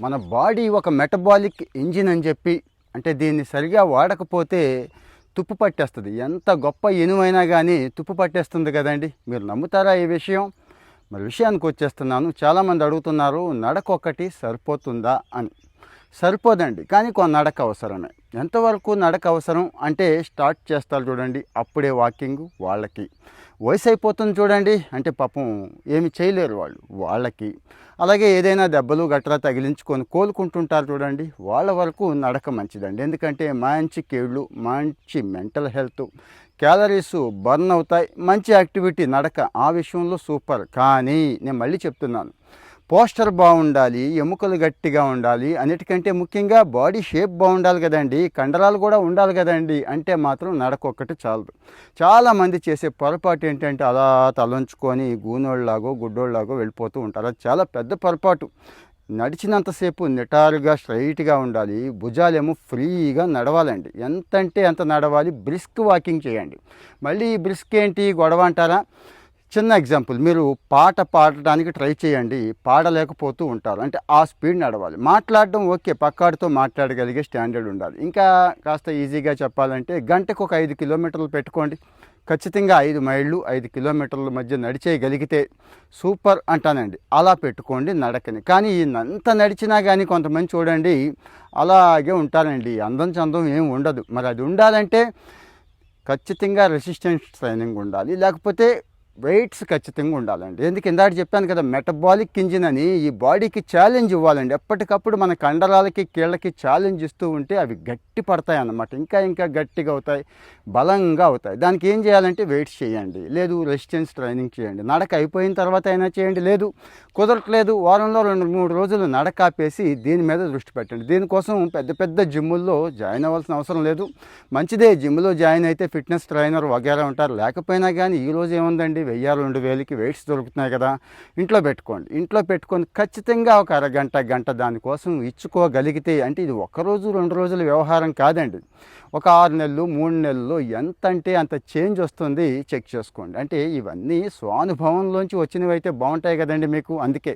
మన బాడీ ఒక metabolic engine అని చెప్పి, అంటే దీన్ని సరిగా వాడకపోతే తుప్పు పట్టేస్తుంది. ఎంత గొప్ప ఇనుమైనా కానీ తుప్పు పట్టేస్తుంది కదండి. మీరు నమ్ముతారా ఈ విషయం? మరి విషయానికి వచ్చేస్తున్నాను. చాలామంది అడుగుతున్నారు, నడక ఒక్కటి సరిపోతుందా అని. సరిపోదండి, కానీ కొన్ని నడక అవసరమే. ఎంతవరకు నడక అవసరం అంటే, స్టార్ట్ చేస్తారు చూడండి, అప్పుడే వాకింగ్ వాళ్ళకి. వయసు అయిపోతుంది చూడండి, అంటే పాపం ఏమి చేయలేరు వాళ్ళకి. అలాగే ఏదైనా దెబ్బలు గట్రా తగిలించుకొని కోలుకుంటుంటారు చూడండి, వాళ్ళ వరకు నడక మంచిదండి. ఎందుకంటే మంచి కీళ్ళు, మంచి మెంటల్ హెల్త్, క్యాలరీస్ బర్న్ అవుతాయి, మంచి యాక్టివిటీ నడక. ఆ విషయంలో సూపర్. కానీ నేను మళ్ళీ చెప్తున్నాను, పోస్టర్ బాగుండాలి, ఎముకలు గట్టిగా ఉండాలి, అన్నిటికంటే ముఖ్యంగా బాడీ షేప్ బాగుండాలి కదండి, కండరాలు కూడా ఉండాలి కదండి. అంటే మాత్రం నడక ఒక్కటి చాలదు. చాలామంది చేసే పొరపాటు ఏంటంటే, అలా తలంచుకొని గూనోళ్ళలాగో గుడ్డోళ్ళలాగో వెళ్ళిపోతూ ఉంటారు. అది చాలా పెద్ద పొరపాటు. నడిచినంతసేపు నిటారుగా స్ట్రైట్గా ఉండాలి, భుజాలేమో ఫ్రీగా నడవాలండి. ఎంత అంటే అంత నడవాలి. బ్రిస్క్ వాకింగ్ చేయండి. మళ్ళీ ఈ బ్రిస్క్ ఏంటి గొడవ అంటారా? చిన్న ఎగ్జాంపుల్, మీరు పాట పాడటానికి ట్రై చేయండి, పాడలేకపోతూ ఉంటారు, అంటే ఆ స్పీడ్ నడవాలి. మాట్లాడడం ఓకే, పక్కాడితో మాట్లాడగలిగే స్టాండర్డ్ ఉండాలి. ఇంకా కాస్త ఈజీగా చెప్పాలంటే, గంటకు ఒక 5 కిలోమీటర్లు పెట్టుకోండి. ఖచ్చితంగా 5 మైళ్ళు 5 కిలోమీటర్ల మధ్య నడిచేయగలిగితే సూపర్ అంటానండి. అలా పెట్టుకోండి నడకని. కానీ ఇంత నడిచినా కానీ కొంతమంది చూడండి అలాగే ఉంటారండి, అందం చందం ఏం ఉండదు. మరి అది ఉండాలంటే ఖచ్చితంగా రెసిస్టెన్స్ ట్రైనింగ్ ఉండాలి, లేకపోతే వెయిట్స్ ఖచ్చితంగా ఉండాలండి. ఎందుకు ఇందాక చెప్పాను కదా, మెటబాలిక్ ఇంజిన్ అని. ఈ బాడీకి ఛాలెంజ్ ఇవ్వాలండి. ఎప్పటికప్పుడు మన కండరాలకి కీళ్ళకి ఛాలెంజ్ ఇస్తూ ఉంటే అవి గట్టి పడతాయి అన్నమాట. ఇంకా ఇంకా గట్టిగా అవుతాయి, బలంగా అవుతాయి. దానికి ఏం చేయాలంటే వెయిట్స్ చేయండి, లేదు రెసిస్టెన్స్ ట్రైనింగ్ చేయండి. నడక అయిపోయిన తర్వాత అయినా చేయండి, లేదు కుదరట్లేదు వారంలో 2-3 రోజులు నడక ఆపేసి దీని మీద దృష్టి పెట్టండి. దీనికోసం పెద్ద పెద్ద జిమ్ముల్లో జాయిన్ అవ్వాల్సిన అవసరం లేదు. మంచిదే, జిమ్లో జాయిన్ అయితే ఫిట్నెస్ ట్రైనర్ వగేరా ఉంటారు. లేకపోయినా కానీ ఈరోజు ఏముందండి, 1000-2000కి వెయిట్స్ దొరుకుతున్నాయి కదా, ఇంట్లో పెట్టుకోండి. ఇంట్లో పెట్టుకొని ఖచ్చితంగా ఒక గంట దానికోసం ఇచ్చుకోగలిగితే, అంటే ఇది 1 రోజు 2 రోజుల వ్యవహారం కాదండి, ఒక 6 నెలలు 3 నెలల్లో ఎంత అంటే అంత చేంజ్ వస్తుంది. చెక్ చేసుకోండి. అంటే ఇవన్నీ స్వానుభవంలోంచి వచ్చినవి అయితే బాగుంటాయి కదండి మీకు. అందుకే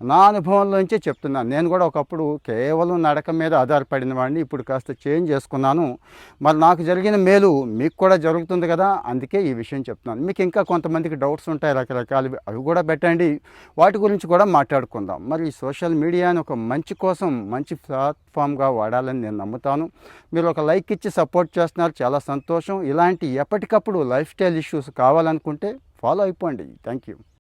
నా అనుభవంలోంచే చెప్తున్నాను. నేను కూడా ఒకప్పుడు కేవలం నడక మీద ఆధారపడిన వాడిని, ఇప్పుడు కాస్త చేంజ్ చేసుకున్నాను. మరి నాకు జరిగిన మేలు మీకు కూడా జరుగుతుంది కదా, అందుకే ఈ విషయం చెప్తున్నాను. మీకు ఇంకా కొంతమందికి డౌట్స్ ఉంటాయి రకరకాలు, అవి కూడా పెట్టండి, వాటి గురించి కూడా మాట్లాడుకుందాం. మరి సోషల్ మీడియాని ఒక మంచి కోసం, మంచి ప్లాట్ఫామ్గా వాడాలని నేను నమ్ముతాను. మీరు ఒక లైక్ ఇచ్చి సపోర్ట్ చేస్తున్నారు, చాలా సంతోషం. ఇలాంటి ఎప్పటికప్పుడు లైఫ్ స్టైల్ ఇష్యూస్ కావాలనుకుంటే ఫాలో అయిపోండి. Thank you.